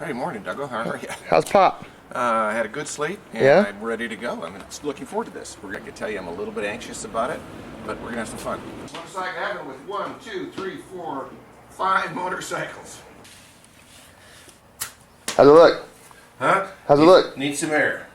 Hey, morning, Douglas. How are you? How's Pop? I had a good sleep, and Yeah? I'm ready to go. I'm looking forward to this. We're going to tell you I'm a little bit anxious about it, but we're going to have some fun. Motorcycle happened with 1, 2, 3, 4, 5 motorcycles. How's it look? Huh? How's it look? Need some air.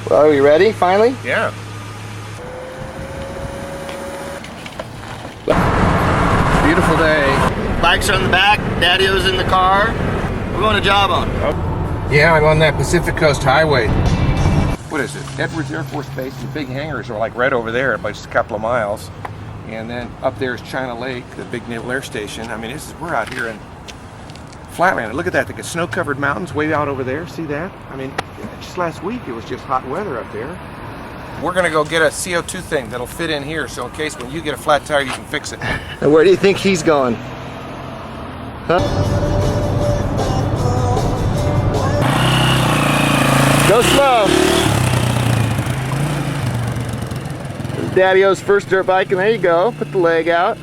Well, are we ready, finally? Yeah. Beautiful day. Bikes are in the back, Daddy-O's in the car. We're going to Jawbone. Yeah, I'm on that Pacific Coast Highway. What is it? Edwards Air Force Base. The big hangars are like right over there, about just a couple of miles. And then up there is China Lake, the big naval air station. I mean, we're out here in Flatland. Look at that, the snow-covered mountains way out over there. See that? I mean, just last week it was just hot weather up there. We're gonna go get a CO2 thing that'll fit in here, so in case when you get a flat tire, you can fix it. And where do you think he's going? Huh? Go slow. This is Daddy-O's first dirt bike, and there you go. Put the leg out.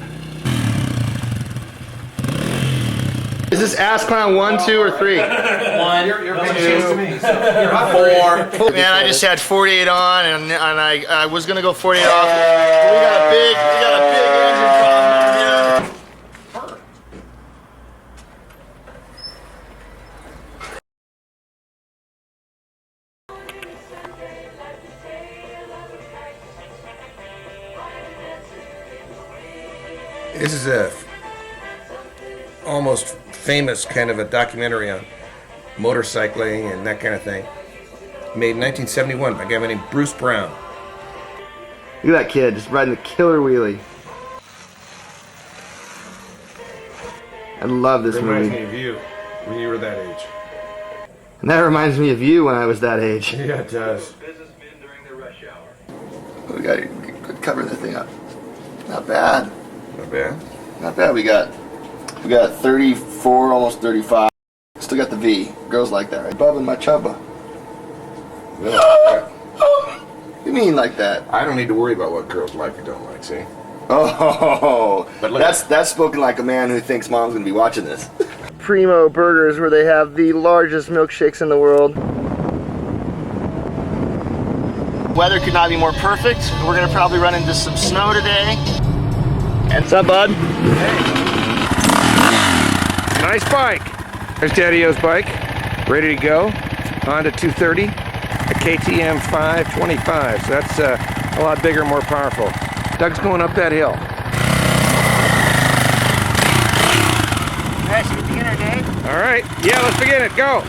Is this ass clown 1, 2, or 3? 1, You're 2, to me, so you're 4. Man, I just had 48 on, and I was gonna go 48 off. But we got a big engine problem over here. This is a almost famous kind of a documentary on motorcycling and that kind of thing. Made in 1971 by a guy named Bruce Brown. Look at that kid just riding a killer wheelie. I love this Reminds movie. me of you when you were that age. And that reminds me of you when I was that age. Yeah, it does. Businessmen during their rush hour. We gotta cover that thing up. Not bad. Not bad. Not bad. We got 34, almost 35. Still got the V. Girls like that, right? Bubbing my chubba. Really? What do you mean like that? I don't need to worry about what girls like or don't like, see? Oh, But look, that's spoken like a man who thinks mom's gonna be watching this. Primo Burgers, where they have the largest milkshakes in the world. Weather could not be more perfect. We're gonna probably run into some snow today. And what's up, bud? nice bike. There's Daddy-O's bike, ready to go. Honda 230, a KTM 525. So that's a lot bigger, more powerful. Doug's going up that hill. Nice, you beginner, Dave. All right, yeah, let's begin it. Go.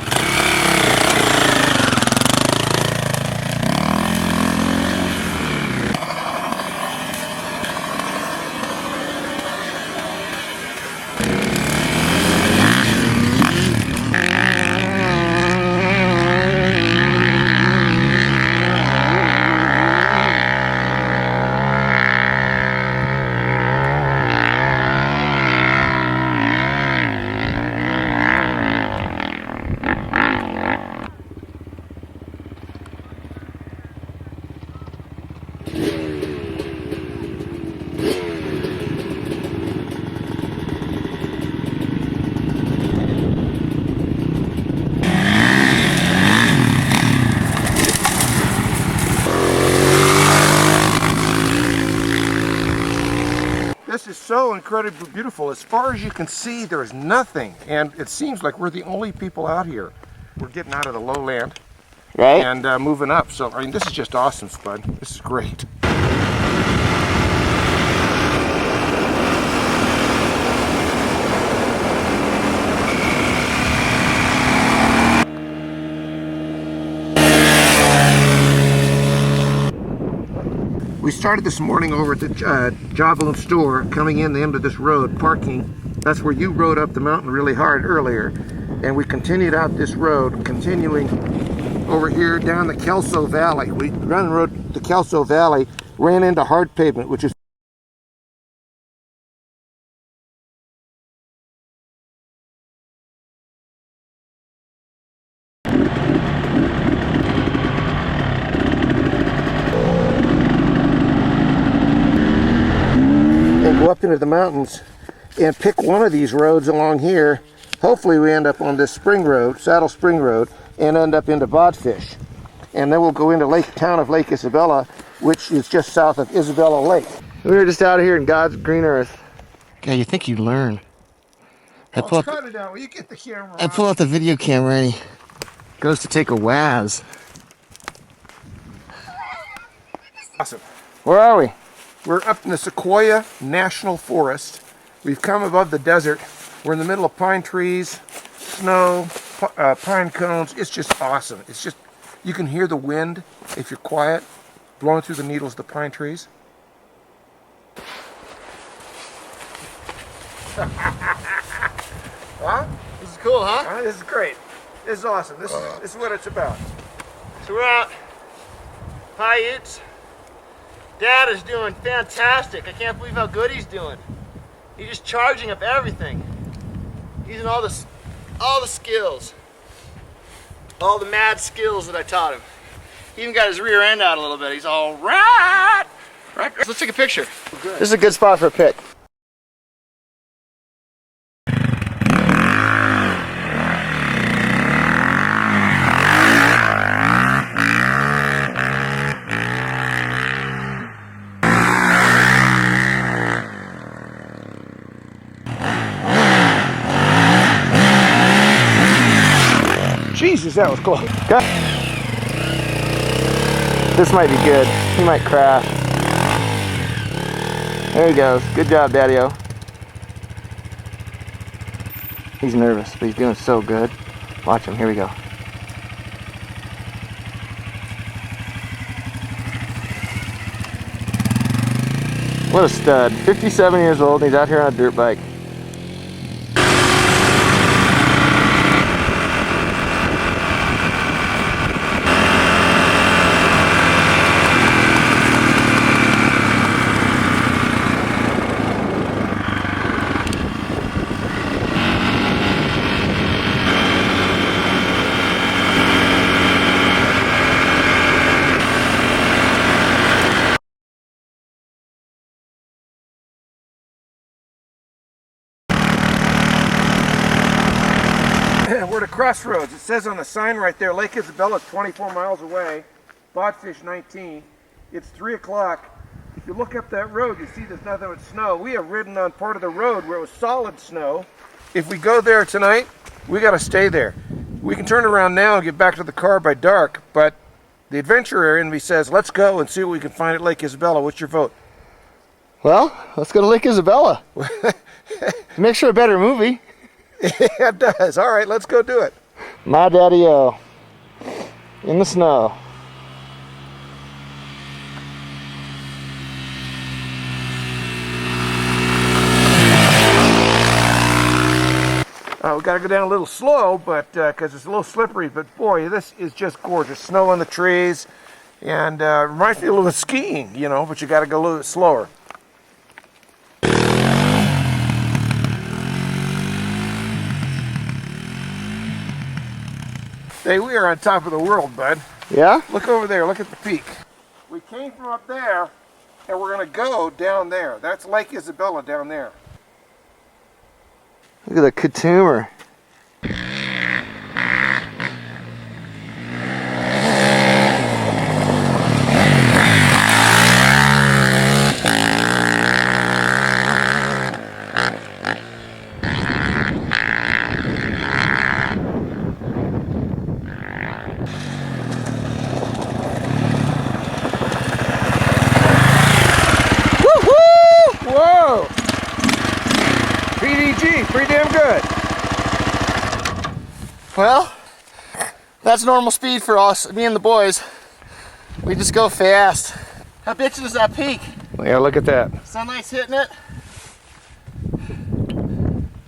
This is so incredibly beautiful. As far as you can see, there is nothing. And it seems like we're the only people out here. We're getting out of the lowland, Right? and moving up. So, I mean, this is just awesome, Spud. This is great. We started this morning over at the Jawbone store, coming in the end of this road, parking. That's where you rode up the mountain really hard earlier. And we continued out this road, continuing over here down the Kelso Valley. We ran the road, the Kelso Valley, ran into hard pavement, which is up into the mountains and pick one of these roads along here. Hopefully we end up on this spring road, Saddle Spring Road, and end up into Bodfish. And then we'll go into town of Lake Isabella, which is just south of Isabella Lake. We were just out here in God's green earth. Okay, you think you'd learn. Cut it out. Will you get the camera? I pull out the video camera and he goes to take a waz. Awesome. Where are we? We're up in the Sequoia National Forest. We've come above the desert. We're in the middle of pine trees, snow, pine cones. It's just awesome. It's just, you can hear the wind, if you're quiet, blowing through the needles of the pine trees. Huh? This is cool, huh? This is great. This is awesome. This is what it's about. So we're out. Hi, Utes. Dad is doing fantastic. I can't believe how good he's doing. He's just charging up everything. Using all the skills. All the mad skills that I taught him. He even got his rear end out a little bit. He's all right. Right. So let's take a picture. This is a good spot for a pic. Jesus, that was close. This might be good. He might crash. There he goes. Good job, Daddy-O. He's nervous, but he's doing so good. Watch him. Here we go. What a stud. 57 years old, and he's out here on a dirt bike. We're at a crossroads. It says on the sign right there, Lake Isabella is 24 miles away, Bodfish 19. It's 3 o'clock. If you look up that road, you see there's nothing but snow. We have ridden on part of the road where it was solid snow. If we go there tonight, we got to stay there. We can turn around now and get back to the car by dark, but the adventurer in me says, let's go and see what we can find at Lake Isabella. What's your vote? Well, let's go to Lake Isabella. Makes for a better movie. Yeah, it does. All right, let's go do it. My Daddy-O in the snow. We got to go down a little slow, but because it's a little slippery. But boy, this is just gorgeous. Snow on the trees, and reminds me a little of skiing, you know. But you got to go a little bit slower. Hey, we are on top of the world, bud. Yeah? Look over there. Look at the peak. We came from up there, and we're going to go down there. That's Lake Isabella down there. Look at the Katumer. Whoa! PDG, pretty damn good. Well, that's normal speed for us, me and the boys. We just go fast. How bitchin' is that peak? Yeah, look at that. Sunlight's hitting it.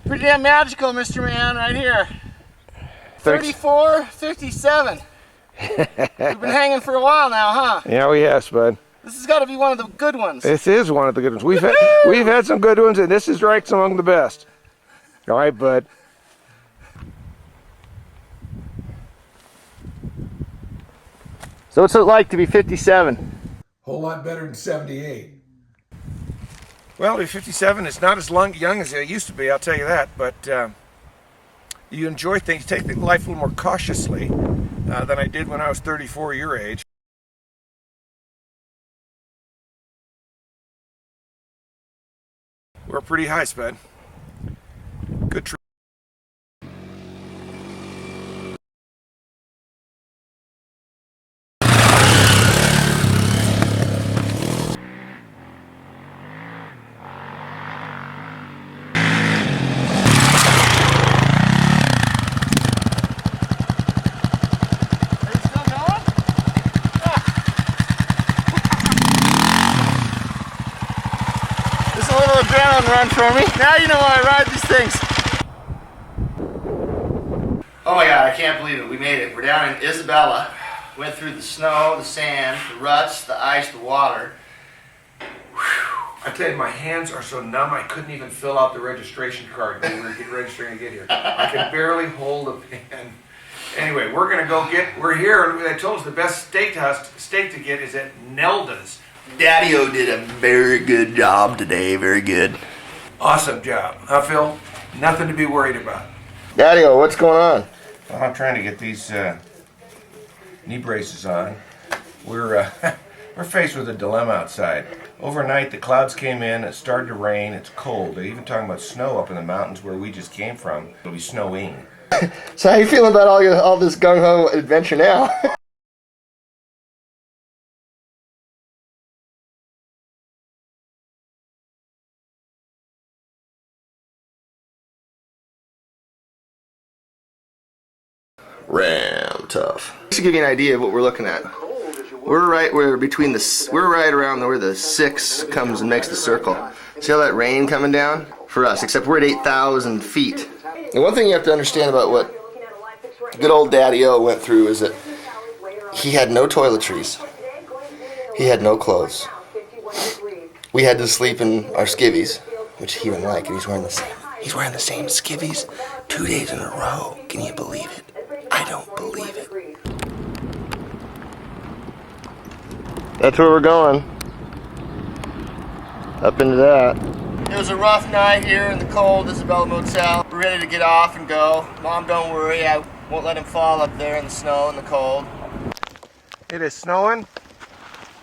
Pretty damn magical, Mr. Man, right here. 34, 57. We've been hanging for a while now, huh? Yeah, we have, bud. This has got to be one of the good ones. This is one of the good ones. We've had some good ones, and this is ranks among the best. All right, bud. So what's it like to be 57? Whole lot better than 78. Well, at 57, it's not as young as it used to be, I'll tell you that, but you enjoy things, you take life a little more cautiously than I did when I was 34 your age. We're pretty high, Spud. Good trip. Just a little adrenaline run for me. Now you know why I ride these things. Oh my God, I can't believe it. We made it. We're down in Isabella. Went through the snow, the sand, the ruts, the ice, the water. I tell you, my hands are so numb I couldn't even fill out the registration card when we were registering to get here. I could barely hold a pen. Anyway, we're gonna go we're here, and they told us the best steak to get is at Nelda's. Daddy-O did a very good job today, very good. Awesome job, huh, Phil? Nothing to be worried about. Daddy-O, what's going on? Well, I'm trying to get these knee braces on. We're we're faced with a dilemma outside. Overnight, the clouds came in. It started to rain. It's cold. They're even talking about snow up in the mountains where we just came from. It'll be snowing. So how you feeling about all this gung-ho adventure now? Ram tough. Just to give you an idea of what we're looking at, we're right around where the 6 comes and makes the circle. See all that rain coming down? For us, except we're at 8,000 feet. And one thing you have to understand about what good old Daddy-O went through is that he had no toiletries. He had no clothes. We had to sleep in our skivvies, which he didn't like, and he's wearing the same skivvies 2 days in a row. Can you believe it? I don't believe it. That's where we're going. Up into that. It was a rough night here in the cold Isabella Motel. We're ready to get off and go. Mom, don't worry. I won't let him fall up there in the snow and the cold. It is snowing.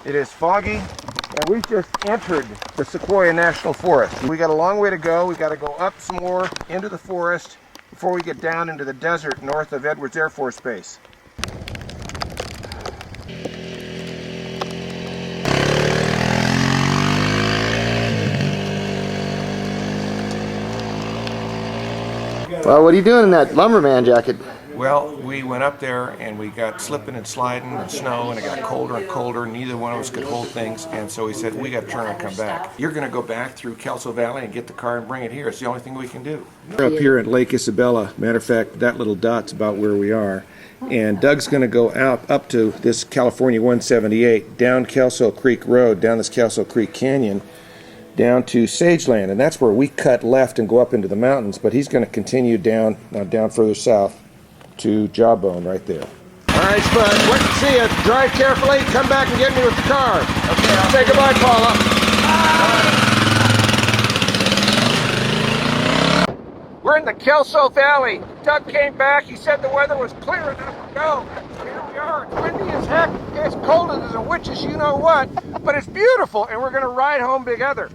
It is foggy. And we just entered the Sequoia National Forest. We got a long way to go. We got to go up some more into the forest before we get down into the desert north of Edwards Air Force Base. Well, what are you doing in that lumberman jacket? Well, we went up there and we got slipping and sliding and snow, and it got colder and colder. Neither one of us could hold things, and so we said, we got to turn and come back. You're going to go back through Kelso Valley and get the car and bring it here. It's the only thing we can do. We're up here at Lake Isabella. Matter of fact, that little dot's about where we are. And Doug's going to go out up to this California 178, down Kelso Creek Road, down this Kelso Creek Canyon, down to Sageland, and that's where we cut left and go up into the mountains, but he's going to continue down further south to Jawbone right there. All right, Spud, wait and see you. Drive carefully, come back and get me with the car. Okay, I'll say goodbye, Paula. We're in the Kelso Valley. Doug came back, he said the weather was clear enough to go. Here we are, it's windy as heck, it's cold as a witch's you know what, but it's beautiful, and we're going to ride home together.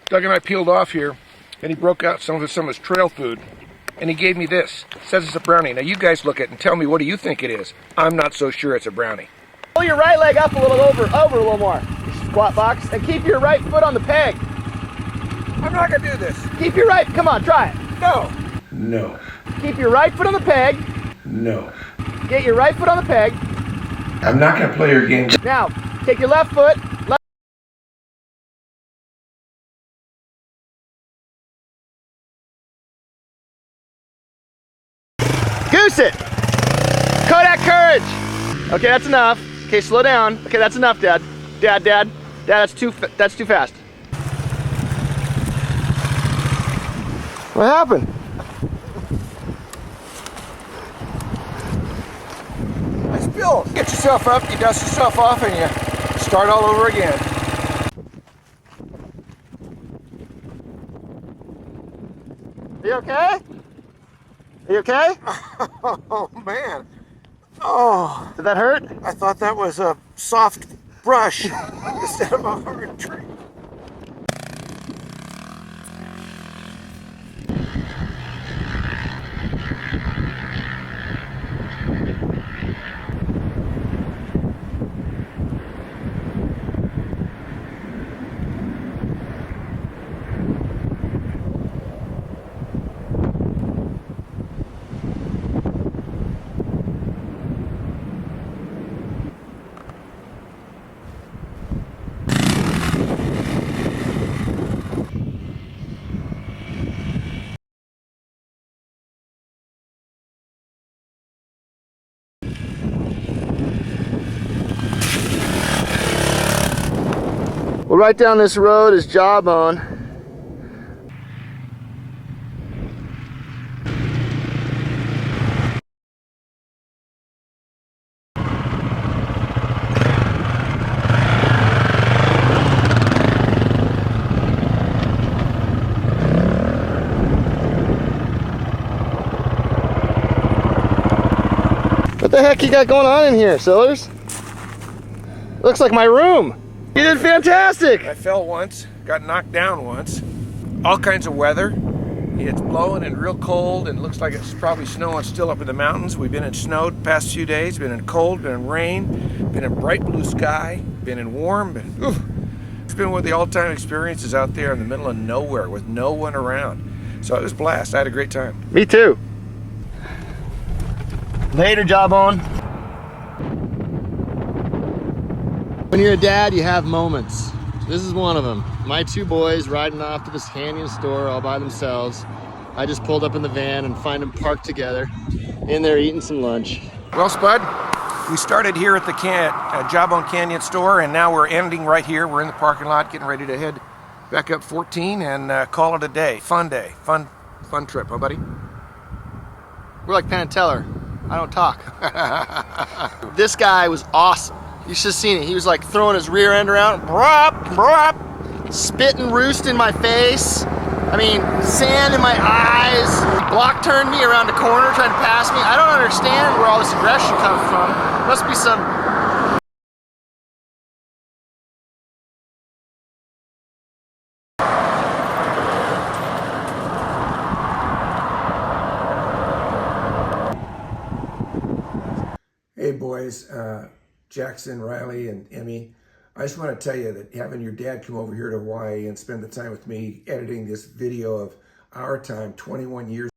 Doug and I peeled off here, and he broke out some of his trail food, and he gave me this. It says it's a brownie. Now you guys look at it and tell me, what do you think it is? I'm not so sure it's a brownie. Pull your right leg up a little over a little more. Squat box, and keep your right foot on the peg. I'm not gonna do this. Keep your right, come on, try it. No. No. Keep your right foot on the peg. No. Get your right foot on the peg. I'm not gonna play your game. Now, take your left foot, Reduce it. Kodak courage. Okay, that's enough. Okay, slow down. Okay, that's enough, Dad. Dad, that's too fast. What happened? I spilled. Get yourself up, you dust yourself off, and you start all over again. Are you okay? Are you okay? Oh man. Oh, Did that hurt? I thought that was a soft brush instead of a hard tree. Well, right down this road is Jawbone. What the heck you got going on in here, Sillers? Looks like my room. You did fantastic. I fell once, got knocked down once. All kinds of weather. It's blowing and real cold, and looks like it's probably snowing still up in the mountains. We've been in snow the past few days, been in cold, been in rain, been in bright blue sky, been in warm. It's been one of the all-time experiences out there in the middle of nowhere with no one around. So it was a blast. I had a great time. Me too. Later, Jawbone. When you're a dad, you have moments. This is one of them. My two boys riding off to this canyon store all by themselves. I just pulled up in the van and find them parked together in there eating some lunch. Well, Spud, we started here at the Jawbone Cnayon store, and now we're ending right here. We're in the parking lot, getting ready to head back up 14 and call it a day. Fun day. Fun trip, huh, buddy? We're like Penn and Teller. I don't talk. This guy was awesome. You should have seen it. He was like throwing his rear end around, brop, brop, spit and roost in my face. I mean, sand in my eyes. Block turned me around a corner trying to pass me. I don't understand where all this aggression comes from. Must be some... Hey, boys. Jackson, Riley, and Emmy. I just want to tell you that having your dad come over here to Hawaii and spend the time with me editing this video of our time, 21 years.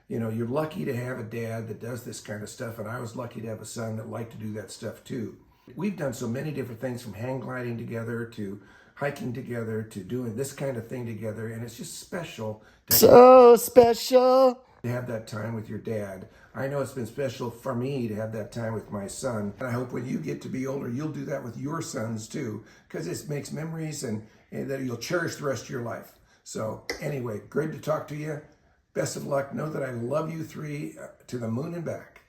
You know, you're lucky to have a dad that does this kind of stuff, and I was lucky to have a son that liked to do that stuff too. We've done so many different things, from hang gliding together to hiking together to doing this kind of thing together, and it's just special. So special. To have that time with your dad. I know it's been special for me to have that time with my son. And I hope when you get to be older, you'll do that with your sons too, because it makes memories and that you'll cherish the rest of your life. So anyway, great to talk to you. Best of luck. Know that I love you three to the moon and back.